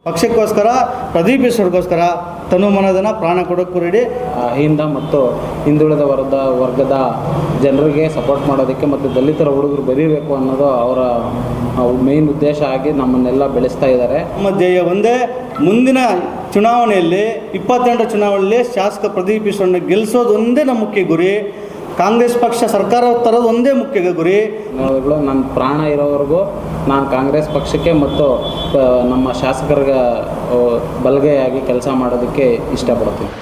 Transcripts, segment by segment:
ಪಕ್ಷಕ್ಕೋಸ್ಕರ ಪ್ರದೀಪ್ ಈಶ್ವರ್ಗೋಸ್ಕರ ತನು ಮನದನ ಪ್ರಾಣ ಕೊಡೋಕ್ಕೂ ರೆಡಿ. ಅಹಿಂದ ಮತ್ತು ಹಿಂದುಳಿದ ವರ್ಗದ ಜನರಿಗೆ ಸಪೋರ್ಟ್ ಮಾಡೋದಕ್ಕೆ ಮತ್ತು ದಲಿತರ ಹುಡುಗರು ಬರೀಬೇಕು ಅನ್ನೋದು ಅವರ ಮೇನ್ ಉದ್ದೇಶ ಆಗಿ ನಮ್ಮನ್ನೆಲ್ಲ ಬೆಳೆಸ್ತಾ ಇದ್ದಾರೆ. ನಮ್ಮ ಧ್ಯೇಯ ಒಂದೇ, ಮುಂದಿನ ಚುನಾವಣೆಯಲ್ಲಿ 28 ಚುನಾವಣೆಯಲ್ಲಿ ಶಾಸಕ ಪ್ರದೀಪ್ ಈಶ್ವರನ್ನ ಗೆಲ್ಲಿಸೋದು ಒಂದೇ ನಮ್ಮ ಮುಖ್ಯ ಗುರಿ. ಕಾಂಗ್ರೆಸ್ ಪಕ್ಷ ಸರ್ಕಾರ ತರೋದು ಒಂದೇ ಮುಖ್ಯ ಗುರಿ. ನನ್ನ ಪ್ರಾಣ ಇರೋವರೆಗೂ ನಾನು ಕಾಂಗ್ರೆಸ್ ಪಕ್ಷಕ್ಕೆ ಮತ್ತು ನಮ್ಮ ಶಾಸಕರಿಗೆ ಬಲಗೈಯಾಗಿ ಕೆಲಸ ಮಾಡೋದಕ್ಕೆ ಇಷ್ಟಪಡ್ತೀನಿ.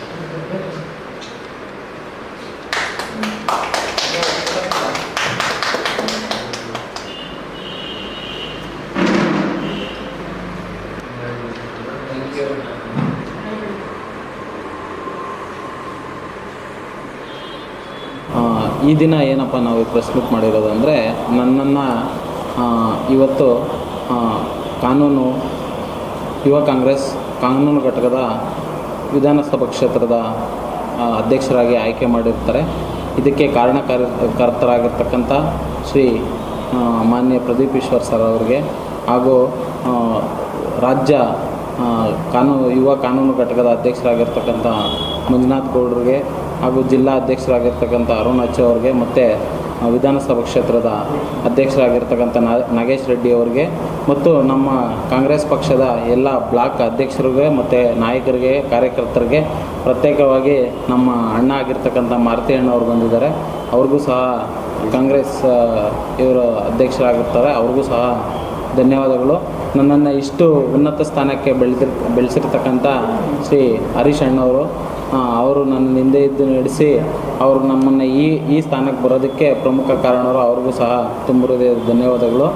ಈ ದಿನ ಏನಪ್ಪ ನಾವು ಪ್ರೆಸ್ ಮೀಟ್ ಮಾಡಿರೋದು ಅಂದರೆ, ನನ್ನನ್ನು ಇವತ್ತು ಯುವ ಕಾಂಗ್ರೆಸ್ ಕಾನೂನು ಘಟಕದ ವಿಧಾನಸಭಾ ಕ್ಷೇತ್ರದ ಅಧ್ಯಕ್ಷರಾಗಿ ಆಯ್ಕೆ ಮಾಡಿರ್ತಾರೆ. ಇದಕ್ಕೆ ಕಾರಣಕರ್ತರಾಗಿರ್ತಕ್ಕಂಥ ಶ್ರೀ ಮಾನ್ಯ ಪ್ರದೀಪ್ ಈಶ್ವರ್ ಸರ್ ಅವರಿಗೆ ಹಾಗೂ ರಾಜ್ಯ ಯುವ ಕಾನೂನು ಘಟಕದ ಅಧ್ಯಕ್ಷರಾಗಿರ್ತಕ್ಕಂಥ ಮಂಜುನಾಥ್ ಗೌಡ್ರಿಗೆ ಹಾಗೂ ಜಿಲ್ಲಾ ಅಧ್ಯಕ್ಷರಾಗಿರ್ತಕ್ಕಂಥ ಅರುಣ್ ಅಚ್ಚು ಅವ್ರಿಗೆ ಮತ್ತು ವಿಧಾನಸಭಾ ಕ್ಷೇತ್ರದ ಅಧ್ಯಕ್ಷರಾಗಿರ್ತಕ್ಕಂಥ ನಾಗೇಶ್ ರೆಡ್ಡಿ ಅವರಿಗೆ ಮತ್ತು ನಮ್ಮ ಕಾಂಗ್ರೆಸ್ ಪಕ್ಷದ ಎಲ್ಲ ಬ್ಲಾಕ್ ಅಧ್ಯಕ್ಷರಿಗೆ ಮತ್ತು ನಾಯಕರಿಗೆ, ಕಾರ್ಯಕರ್ತರಿಗೆ, ಪ್ರತ್ಯೇಕವಾಗಿ ನಮ್ಮ ಅಣ್ಣ ಆಗಿರ್ತಕ್ಕಂಥ ಮಾರುತಿ ಅಣ್ಣವ್ರು ಬಂದಿದ್ದಾರೆ. ಅವ್ರಿಗೂ ಸಹ ಕಾಂಗ್ರೆಸ್ ಇವರು ಅಧ್ಯಕ್ಷರಾಗಿರ್ತಾರೆ, ಅವ್ರಿಗೂ ಸಹ ಧನ್ಯವಾದಗಳು. ನನ್ನನ್ನು ಇಷ್ಟು ಉನ್ನತ ಸ್ಥಾನಕ್ಕೆ ಬೆಳೆಸಿರ್ತಕ್ಕಂಥ ಶ್ರೀ ಹರೀಶ್ ಅಣ್ಣವರು, ಅವರು ನನ್ನ ಹಿಂದೆ ಇದ್ದು ನಡೆಸಿ ಅವರು ನಮ್ಮನ್ನು ಈ ಸ್ಥಾನಕ್ಕೆ ಬರೋದಕ್ಕೆ ಪ್ರಮುಖ ಕಾರಣರು, ಅವ್ರಿಗೂ ಸಹ ತುಂಬ ಧನ್ಯವಾದಗಳು.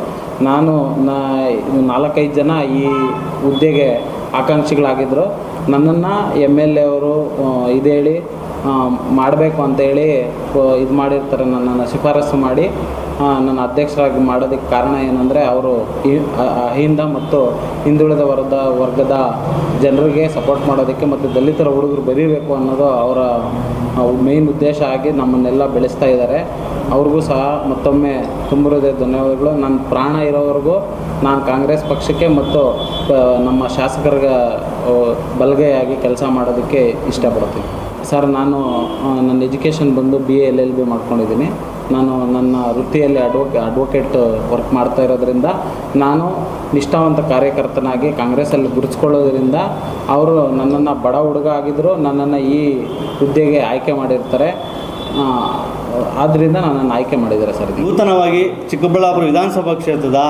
ನಾನು 4-5 ಜನ ಈ ಹುದ್ದೆಗೆ ಆಕಾಂಕ್ಷಿಗಳಾಗಿದ್ದರು. ನನ್ನನ್ನು MLA ಅವರು ಇದೇಳಿ ಮಾಡಬೇಕು ಅಂತೇಳಿ ಇದು ಮಾಡಿರ್ತಾರೆ, ನನ್ನನ್ನು ಶಿಫಾರಸು ಮಾಡಿ ನನ್ನ ಅಧ್ಯಕ್ಷರಾಗಿ ಮಾಡೋದಕ್ಕೆ ಕಾರಣ ಏನಂದರೆ, ಅವರು ಅಹಿಂದ ಮತ್ತು ಹಿಂದುಳಿದ ವರ್ಗದ ಜನರಿಗೆ ಸಪೋರ್ಟ್ ಮಾಡೋದಕ್ಕೆ ಮತ್ತು ದಲಿತರ ಹುಡುಗರು ಬರೀಬೇಕು ಅನ್ನೋದು ಅವರ ಮೇನ್ ಉದ್ದೇಶ ಆಗಿ ನಮ್ಮನ್ನೆಲ್ಲ ಬೆಳೆಸ್ತಾ ಇದ್ದಾರೆ. ಅವ್ರಿಗೂ ಸಹ ಮತ್ತೊಮ್ಮೆ ತುಂಬ ಧನ್ಯವಾದಗಳು. ನನ್ನ ಪ್ರಾಣ ಇರೋವರೆಗೂ ನಾನು ಕಾಂಗ್ರೆಸ್ ಪಕ್ಷಕ್ಕೆ ಮತ್ತು ನಮ್ಮ ಶಾಸಕರಿಗೆ ಬಲಗೈಯಾಗಿ ಕೆಲಸ ಮಾಡೋದಕ್ಕೆ ಇಷ್ಟಪಡ್ತೀನಿ. ಸರ್, ನಾನು ನನ್ನ ಎಜುಕೇಷನ್ ಬಂದು BA LLB ಮಾಡ್ಕೊಂಡಿದ್ದೀನಿ. ನಾನು ನನ್ನ ವೃತ್ತಿಯಲ್ಲಿ ಅಡ್ವೊಕೇಟ್ ವರ್ಕ್ ಮಾಡ್ತಾ ಇರೋದ್ರಿಂದ ನಾನು ನಿಷ್ಠಾವಂತ ಕಾರ್ಯಕರ್ತನಾಗಿ ಕಾಂಗ್ರೆಸ್ಸಲ್ಲಿ ಗುರುತಿಸ್ಕೊಳ್ಳೋದ್ರಿಂದ ಅವರು ನನ್ನನ್ನು ಬಡ ಹುಡುಗ ಆಗಿದ್ದರೂ ನನ್ನನ್ನು ಈ ಹುದ್ದೆಗೆ ಆಯ್ಕೆ ಮಾಡಿರ್ತಾರೆ. ಆದ್ದರಿಂದ ನನ್ನನ್ನು ಆಯ್ಕೆ ಮಾಡಿದ್ದಾರೆ ಸರ್. ನೂತನವಾಗಿ ಚಿಕ್ಕಬಳ್ಳಾಪುರ ವಿಧಾನಸಭಾ ಕ್ಷೇತ್ರದ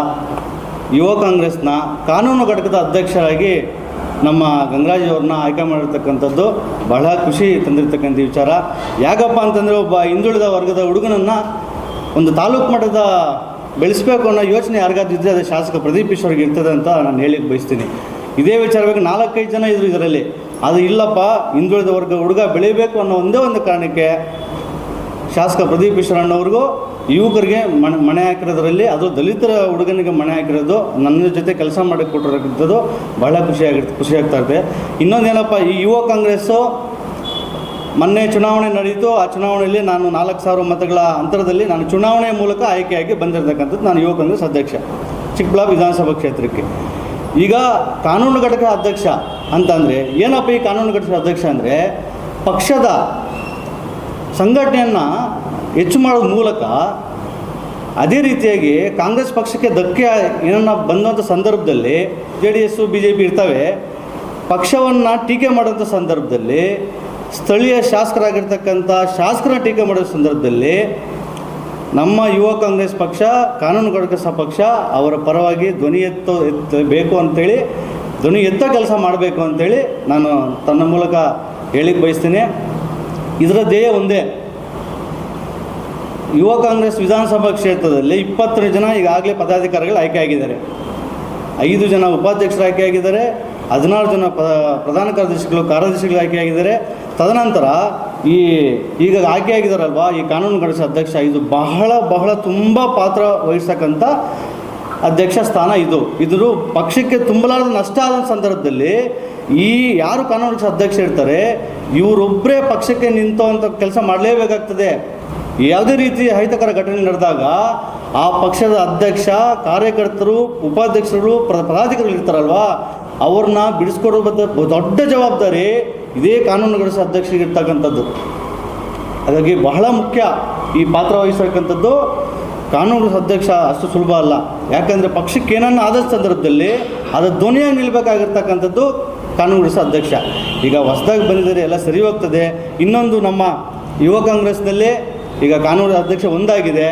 ಯುವ ಕಾಂಗ್ರೆಸ್ನ ಕಾನೂನು ಘಟಕದ ಅಧ್ಯಕ್ಷರಾಗಿ ನಮ್ಮ ಗಂಗರಾಜ್ ಅವ್ರನ್ನ ಆಯ್ಕೆ ಮಾಡಿರ್ತಕ್ಕಂಥದ್ದು ಬಹಳ ಖುಷಿ ತಂದಿರ್ತಕ್ಕಂಥ ವಿಚಾರ. ಯಾಕಪ್ಪ ಅಂತಂದರೆ, ಒಬ್ಬ ಹಿಂದುಳಿದ ವರ್ಗದ ಹುಡುಗನನ್ನು ಒಂದು ತಾಲೂಕು ಮಟ್ಟದ ಬೆಳೆಸಬೇಕು ಅನ್ನೋ ಯೋಚನೆ ಯಾರಿಗಾದ್ರೂ ಇದ್ದರೆ ಅದು ಶಾಸಕ ಪ್ರದೀಪ್ ಈಶ್ವರ್ಗೆ ಇರ್ತದೆ ಅಂತ ನಾನು ಹೇಳಿಕ್ಕೆ ಬಯಸ್ತೀನಿ. ಇದೇ ವಿಚಾರವಾಗಿ 4-5 ಜನ ಇದ್ದರು ಇದರಲ್ಲಿ. ಅದು ಇಲ್ಲಪ್ಪ, ಹಿಂದುಳಿದ ವರ್ಗ ಹುಡುಗ ಬೆಳೀಬೇಕು ಅನ್ನೋ ಒಂದೇ ಒಂದು ಕಾರಣಕ್ಕೆ ಶಾಸಕ ಪ್ರದೀಪ್ ಈಶ್ವರಣ್ಣವ್ರಿಗೂ ಯುವಕರಿಗೆ ಮಣೆ ಹಾಕಿರೋದ್ರಲ್ಲಿ, ಅದು ದಲಿತರ ಹುಡುಗನಿಗೆ ಮಣೆ ಹಾಕಿರೋದು, ನನ್ನ ಜೊತೆ ಕೆಲಸ ಮಾಡೋಕ್ಕೆ ಕೊಟ್ಟಿರೋದು ಭಾಳ ಖುಷಿಯಾಗ್ತಾ ಇದೆ. ಇನ್ನೊಂದೇನಪ್ಪ, ಈ ಯುವ ಕಾಂಗ್ರೆಸ್ಸು ಮೊನ್ನೆ ಚುನಾವಣೆ ನಡೆಯಿತು. ಆ ಚುನಾವಣೆಯಲ್ಲಿ ನಾನು 4,000 ಮತಗಳ ಅಂತರದಲ್ಲಿ ನಾನು ಚುನಾವಣೆಯ ಮೂಲಕ ಆಯ್ಕೆಯಾಗಿ ಬಂದಿರತಕ್ಕಂಥದ್ದು. ನಾನು ಯುವ ಕಾಂಗ್ರೆಸ್ ಅಧ್ಯಕ್ಷ ಚಿಕ್ಕಬಳ್ಳಾಪುರ ವಿಧಾನಸಭಾ ಕ್ಷೇತ್ರಕ್ಕೆ. ಈಗ ಕಾನೂನು ಘಟಕ ಅಧ್ಯಕ್ಷ ಅಂತಂದರೆ ಏನಪ್ಪ, ಈ ಕಾನೂನು ಘಟಕ ಅಧ್ಯಕ್ಷ ಅಂದರೆ ಪಕ್ಷದ ಸಂಘಟನೆಯನ್ನು ಹೆಚ್ಚು ಮಾಡೋದ್ರ ಮೂಲಕ, ಅದೇ ರೀತಿಯಾಗಿ ಕಾಂಗ್ರೆಸ್ ಪಕ್ಷಕ್ಕೆ ಧಕ್ಕೆ ಏನನ್ನ ಬಂದಂಥ ಸಂದರ್ಭದಲ್ಲಿ JDS BJP ಇರ್ತವೆ, ಪಕ್ಷವನ್ನು ಟೀಕೆ ಮಾಡೋಂಥ ಸಂದರ್ಭದಲ್ಲಿ, ಸ್ಥಳೀಯ ಶಾಸಕರಾಗಿರ್ತಕ್ಕಂಥ ಶಾಸಕರನ್ನ ಟೀಕೆ ಮಾಡೋ ಸಂದರ್ಭದಲ್ಲಿ ನಮ್ಮ ಯುವ ಕಾಂಗ್ರೆಸ್ ಪಕ್ಷ, ಕಾನೂನು ಘಟಕ ಪಕ್ಷ ಅವರ ಪರವಾಗಿ ಧ್ವನಿ ಎತ್ತಬೇಕು ಅಂಥೇಳಿ, ಧ್ವನಿ ಎತ್ತ ಕೆಲಸ ಮಾಡಬೇಕು ಅಂಥೇಳಿ ನಾನು ತನ್ನ ಮೂಲಕ ಹೇಳಿಕ್ಕೆ ಬಯಸ್ತೀನಿ. ಇದರ ಧ್ಯೇಯ ಒಂದೇ, ಯುವ ಕಾಂಗ್ರೆಸ್ ವಿಧಾನಸಭಾ ಕ್ಷೇತ್ರದಲ್ಲಿ 22 ಜನ ಈಗಾಗಲೇ ಪದಾಧಿಕಾರಿಗಳು ಆಯ್ಕೆ ಆಗಿದ್ದಾರೆ, 5 ಜನ ಉಪಾಧ್ಯಕ್ಷರು ಆಯ್ಕೆ ಆಗಿದ್ದಾರೆ, 16 ಜನ ಪ್ರಧಾನ ಕಾರ್ಯದರ್ಶಿಗಳು ಆಯ್ಕೆ ಆಗಿದ್ದಾರೆ. ತದನಂತರ ಈಗ ಆಯ್ಕೆ ಆಗಿದ್ದಾರಲ್ವ ಈ ಕಾನೂನು ಘಟಕ ಅಧ್ಯಕ್ಷ, ಇದು ಬಹಳ ತುಂಬ ಪಾತ್ರ ವಹಿಸ್ತಕ್ಕಂಥ ಅಧ್ಯಕ್ಷ ಸ್ಥಾನ. ಇದ್ರ ಪಕ್ಷಕ್ಕೆ ತುಂಬಲಾರದ ನಷ್ಟ ಆದ ಸಂದರ್ಭದಲ್ಲಿ ಯಾರು ಕಾನೂನು ಘಟಕ ಅಧ್ಯಕ್ಷ ಇರ್ತಾರೆ, ಇವರೊಬ್ಬರೇ ಪಕ್ಷಕ್ಕೆ ನಿಂತುವಂಥ ಕೆಲಸ ಮಾಡಲೇಬೇಕಾಗ್ತದೆ. ಯಾವುದೇ ರೀತಿ ಅಹಿತಕರ ಘಟನೆ ನಡೆದಾಗ ಆ ಪಕ್ಷದ ಅಧ್ಯಕ್ಷ, ಕಾರ್ಯಕರ್ತರು, ಉಪಾಧ್ಯಕ್ಷರು, ಪದಾಧಿಕಾರಿಗಳು ಇರ್ತಾರಲ್ವ, ಅವ್ರನ್ನ ಬಿಡಿಸ್ಕೊಡೋ ದೊಡ್ಡ ಜವಾಬ್ದಾರಿ ಇದೇ ಕಾನೂನುಗಳ ಅಧ್ಯಕ್ಷರಿಗೆ ಇರ್ತಕ್ಕಂಥದ್ದು. ಹಾಗಾಗಿ ಬಹಳ ಮುಖ್ಯ ಈ ಪಾತ್ರ ವಹಿಸತಕ್ಕಂಥದ್ದು. ಕಾನೂನು ಅಧ್ಯಕ್ಷ ಅಷ್ಟು ಸುಲಭ ಅಲ್ಲ. ಯಾಕಂದರೆ ಪಕ್ಷಕ್ಕೆ ಏನನ್ನ ಆದ ಸಂದರ್ಭದಲ್ಲಿ ಅದು ಧ್ವನಿಯಾಗಿ ನಿಲ್ಲಬೇಕಾಗಿರ್ತಕ್ಕಂಥದ್ದು ಕಾನೂನು ಅಧ್ಯಕ್ಷ. ಈಗ ಹೊಸದಾಗಿ ಬಂದಿದ್ದಾರೆ, ಎಲ್ಲ ಸರಿ ಹೋಗ್ತದೆ. ಇನ್ನೊಂದು ನಮ್ಮ ಯುವ ಕಾಂಗ್ರೆಸ್ನಲ್ಲಿ ಈಗ ಕಾನೂನು ಅಧ್ಯಕ್ಷ ಒಂದಾಗಿದೆ.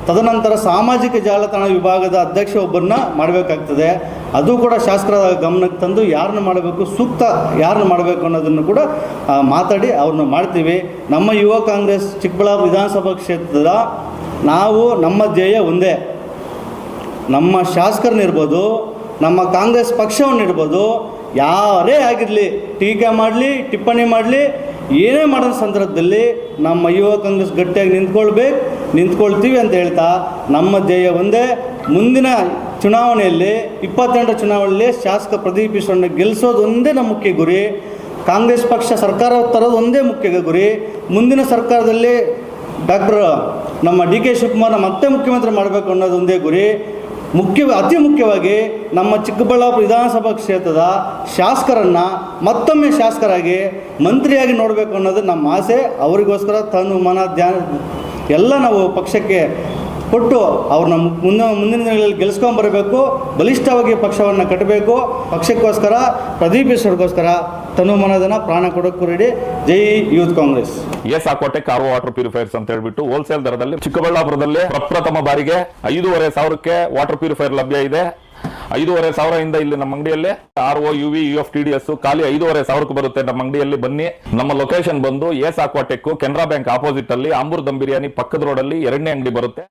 ತದನಂತರ ಸಾಮಾಜಿಕ ಜಾಲತಾಣ ವಿಭಾಗದ ಅಧ್ಯಕ್ಷ ಒಬ್ಬರನ್ನ ಮಾಡಬೇಕಾಗ್ತದೆ. ಅದು ಕೂಡ ಶಾಸಕರ ಗಮನಕ್ಕೆ ತಂದು ಯಾರನ್ನ ಮಾಡಬೇಕು, ಸೂಕ್ತ ಯಾರನ್ನ ಮಾಡಬೇಕು ಅನ್ನೋದನ್ನು ಕೂಡ ಮಾತಾಡಿ ಅವ್ರನ್ನ ಮಾಡ್ತೀವಿ. ನಮ್ಮ ಯುವ ಕಾಂಗ್ರೆಸ್ ಚಿಕ್ಕಬಳ್ಳಾಪುರ ವಿಧಾನಸಭಾ ಕ್ಷೇತ್ರದ ನಾವು ನಮ್ಮ ಧ್ಯೇಯ ಒಂದೇ. ನಮ್ಮ ಶಾಸಕರನ್ನಿರ್ಬೋದು, ನಮ್ಮ ಕಾಂಗ್ರೆಸ್ ಪಕ್ಷವನ್ನಿರ್ಬೋದು, ಯಾರೇ ಆಗಿರಲಿ, ಟೀಕೆ ಮಾಡಲಿ, ಟಿಪ್ಪಣಿ ಮಾಡಲಿ, ಏನೇ ಮಾಡೋ ಸಂದರ್ಭದಲ್ಲಿ ನಮ್ಮ ಯುವ ಕಾಂಗ್ರೆಸ್ ಗಟ್ಟಿಯಾಗಿ ನಿಂತ್ಕೊಳ್ತೀವಿ ಅಂತ ಹೇಳ್ತಾ ನಮ್ಮ ಧ್ಯೇಯ ಒಂದೇ. ಮುಂದಿನ ಚುನಾವಣೆಯಲ್ಲಿ 28 ಚುನಾವಣೆಯಲ್ಲಿ ಶಾಸಕ ಪ್ರದೀಪ್ ಈಶ್ವರನ್ನ ಗೆಲ್ಲಿಸೋದು ಒಂದೇ ನಮ್ಮ ಮುಖ್ಯ ಗುರಿ. ಕಾಂಗ್ರೆಸ್ ಪಕ್ಷ ಸರ್ಕಾರ ತರೋದು ಒಂದೇ ಮುಖ್ಯ ಗುರಿ. ಮುಂದಿನ ಸರ್ಕಾರದಲ್ಲಿ ನಮ್ಮ DK ಶಿವಕುಮಾರ್ನ ಮತ್ತೆ ಮುಖ್ಯಮಂತ್ರಿ ಮಾಡಬೇಕು ಅನ್ನೋದು ಒಂದೇ ಗುರಿ. ಅತಿ ಮುಖ್ಯವಾಗಿ ನಮ್ಮ ಚಿಕ್ಕಬಳ್ಳಾಪುರ ವಿಧಾನಸಭಾ ಕ್ಷೇತ್ರದ ಶಾಸಕರನ್ನು ಮತ್ತೊಮ್ಮೆ ಶಾಸಕರಾಗಿ ಮಂತ್ರಿಯಾಗಿ ನೋಡಬೇಕು ಅನ್ನೋದು ನಮ್ಮ ಆಸೆ. ಅವರಿಗೋಸ್ಕರ ತನು ಮನ ಧ್ಯಾನ ಎಲ್ಲ ನಾವು ಪಕ್ಷಕ್ಕೆ ಕೊಟ್ಟು ಅವ್ರನ್ನ ಮುಂದಿನ ದಿನಗಳಲ್ಲಿ ಗೆಲ್ಲಿಸ್ಕೊಂಬರಬೇಕು. ಬಲಿಷ್ಠವಾಗಿ ಪಕ್ಷವನ್ನು ಕಟ್ಟಬೇಕು. ಪಕ್ಷಕ್ಕೋಸ್ಕರ, ಪ್ರದೀಪ್ ಈಶ್ವರ್ಗೋಸ್ಕರ ತನು ಮನದನ ಪ್ರಾಣ ಕೊಡೋಕ್ಕೂ ರೆಡಿ. ಜೈ ಯೂತ್ ಕಾಂಗ್ರೆಸ್. ಸಾಕೋಟೆ ಕಾರ್ ವಾಟರ್ ಪ್ಯೂರಿಫೈರ್ಸ್ ಅಂತ ಹೇಳ್ಬಿಟ್ಟು ಹೋಲ್ಸೇಲ್ ದರದಲ್ಲಿ ಚಿಕ್ಕಬಳ್ಳಾಪುರದಲ್ಲಿ ಪ್ರಪ್ರಥಮ ಬಾರಿಗೆ 5,500ಕ್ಕೆ ವಾಟರ್ ಪ್ಯೂರಿಫೈರ್ ಲಭ್ಯ ಇದೆ. 5,500 ಇಲ್ಲಿ ನಮ್ಮ ಅಂಗಡಿಯಲ್ಲಿ RO UV UF TDS ಖಾಲಿ 5,500ಕ್ಕೆ ಬರುತ್ತೆ. ನಮ್ಮ ಅಂಗಡಿಯಲ್ಲಿ ಬನ್ನಿ. ನಮ್ಮ ಲೊಕೇಶನ್ ಬಂದು ಸಾಕೋಟೆಕ್ ಕೆನರಾ ಬ್ಯಾಂಕ್ ಆಪೋಸಿಟ್ ಅಲ್ಲಿ ಆಂಬೂರ್ ದಮ್ ಬಿರಿಯಾನಿ ಪಕ್ಕದ ರೋಡ್ ಅಲ್ಲಿ 2ನೇ ಅಂಗಡಿ ಬರುತ್ತೆ.